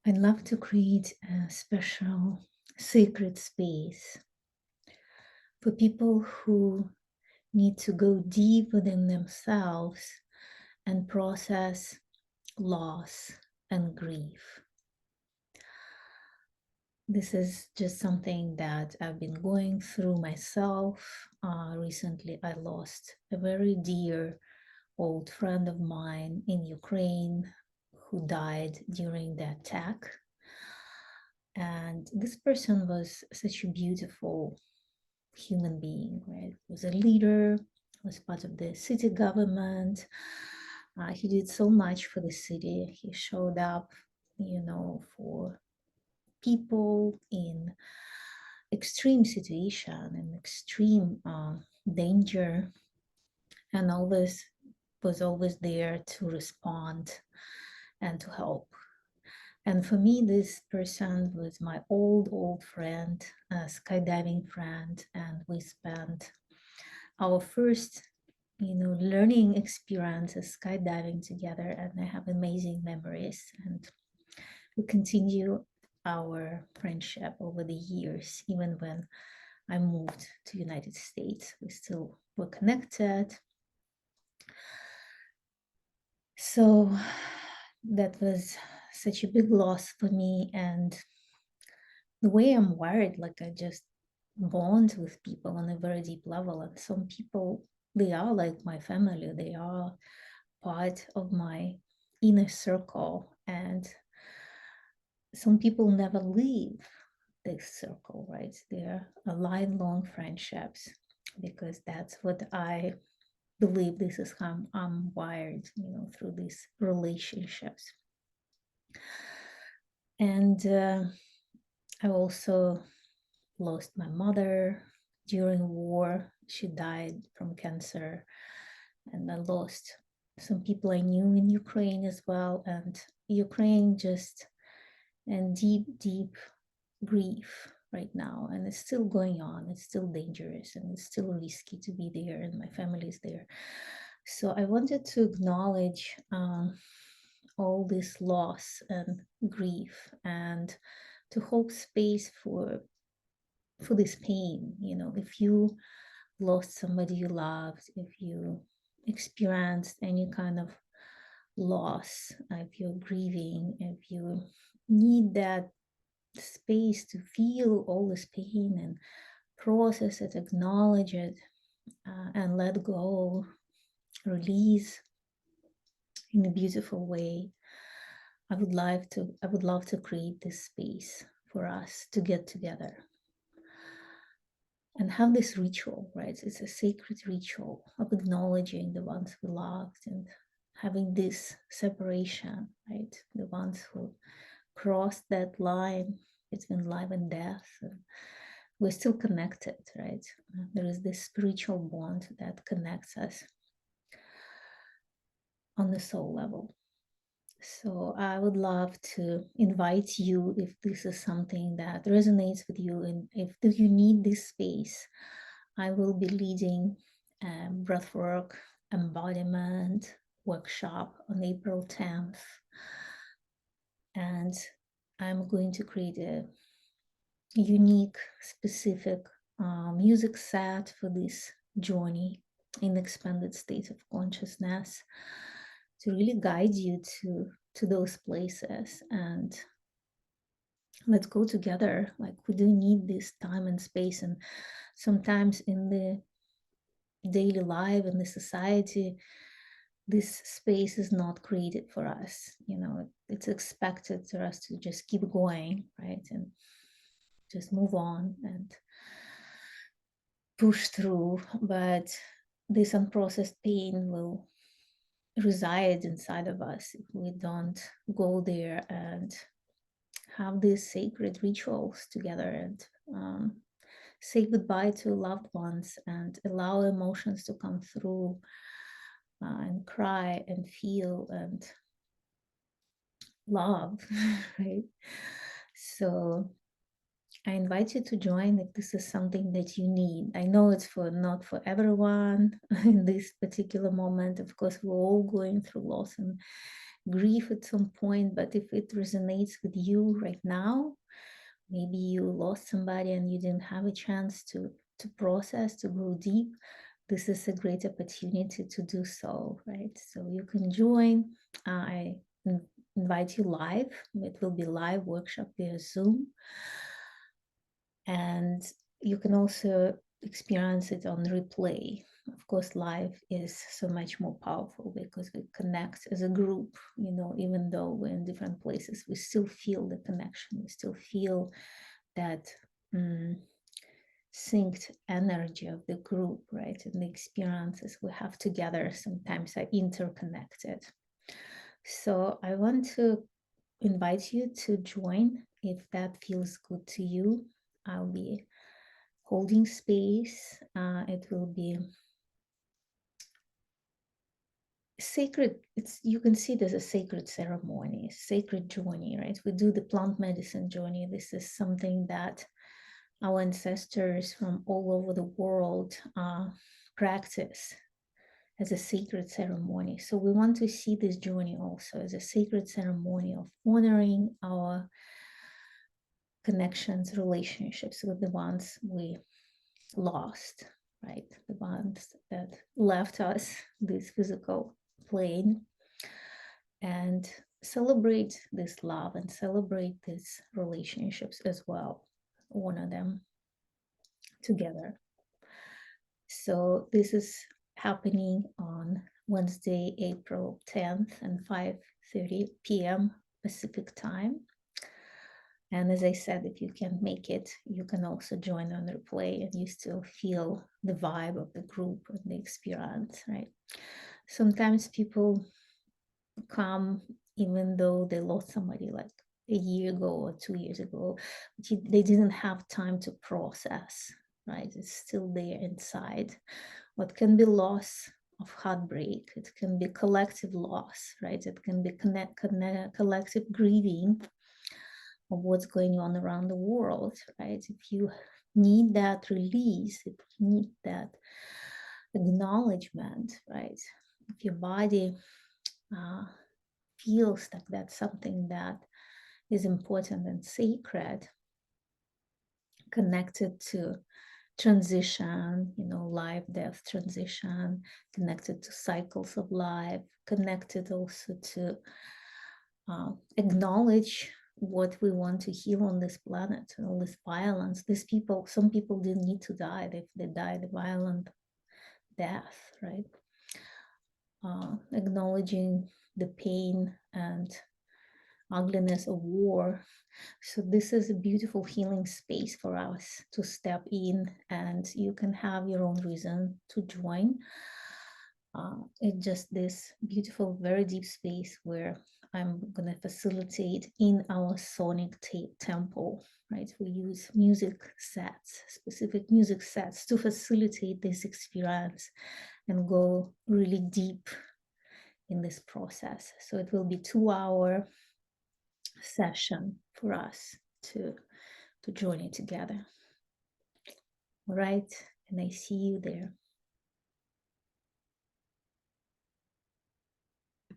I'd love to create a special sacred space for people who need to go deep within themselves and process loss and grief. This is just something that I've been going through myself. Recently, I lost a very dear old friend of mine in Ukraine who died during the attack. And this person was such a beautiful human being, right? Was a leader, was part of the city government. He did so much for the city. He showed up, for people in extreme situation and extreme danger, and always was always there to respond and to help. And for me, this person was my old friend, a skydiving friend, and we spent our first, learning experience as skydiving together, and I have amazing memories. And we continue our friendship over the years, even when I moved to United States. We still were connected. So that was such a big loss for me. And the way I'm wired, like I just bond with people on a very deep level. And some people, they are like my family, they are part of my inner circle. And some people never leave this circle, right? They're a lifelong friendships because that's what I believe. This is how I'm wired, through these relationships. And I also lost my mother during war. She died from cancer. And I lost some people I knew in Ukraine as well. And Ukraine just in deep grief right now. And it's still going on. It's still dangerous and it's still risky to be there. And my family is there. So I wanted to acknowledge all this loss and grief and to hold space for this pain. If you lost somebody you loved, if you experienced any kind of loss, if you're grieving, if you need that space to feel all this pain and process it, acknowledge it, and let go, release in a beautiful way. I would love to create this space for us to get together and have this ritual, right? It's a sacred ritual of acknowledging the ones we loved and having this separation, right? The ones who crossed that line between life and death. And we're still connected, right? There is this spiritual bond that connects us on the soul level. So I would love to invite you, if this is something that resonates with you and if you need this space. I will be leading a Breathwork Embodiment workshop on April 10th. And I'm going to create a unique, specific music set for this journey in expanded state of consciousness to really guide you to those places. And let's go together. Like, we do need this time and space, and sometimes in the daily life and the society, this space is not created for us. It's expected for us to just keep going, right, and just move on and push through. But this unprocessed pain will reside inside of us if we don't go there and have these sacred rituals together and say goodbye to loved ones and allow emotions to come through and cry and feel and love, right? So I invite you to join if this is something that you need. I know it's not for everyone in this particular moment. Of course, we're all going through loss and grief at some point, but if it resonates with you right now, maybe you lost somebody and you didn't have a chance to process, to go deep, this is a great opportunity to do so, right? So you can join. I invite you live. It will be live workshop via Zoom. And you can also experience it on replay. Of course, live is so much more powerful because we connect as a group, even though we're in different places, we still feel the connection. We still feel that synced energy of the group, right? And the experiences we have together sometimes are interconnected. So I want to invite you to join if that feels good to you. I'll be holding space. It will be sacred. You can see there's a sacred ceremony, sacred journey, right? We do the plant medicine journey. This is something that our ancestors from all over the world practice as a sacred ceremony. So we want to see this journey also as a sacred ceremony of honoring our connections, relationships with the ones we lost, right? The ones that left us this physical plane, and celebrate this love and celebrate these relationships as well. Honor them together. So this is happening on Wednesday, April 10th and 5:30 p.m. Pacific time. And as I said, if you can't make it, you can also join on replay and you still feel the vibe of the group and the experience, right? Sometimes people come even though they lost somebody like a year ago or 2 years ago, but they didn't have time to process, right? It's still there inside. What can be loss of heartbreak, it can be collective loss, right? It can be collective grieving of what's going on around the world, right? If you need that release, if you need that acknowledgement, right? If your body feels like that's something that is important and sacred, connected to transition, life, death, transition, connected to cycles of life, connected also to acknowledge what we want to heal on this planet, all this violence. Some people didn't need to die. They died a violent death, right? Acknowledging the pain and ugliness of war. So this is a beautiful healing space for us to step in, and you can have your own reason to join. It's just this beautiful, very deep space where I'm going to facilitate in our sonic temple, right? We use music sets, specific music sets to facilitate this experience and go really deep in this process. So it will be 2-hour session for us to journey together. All right, and I see you there.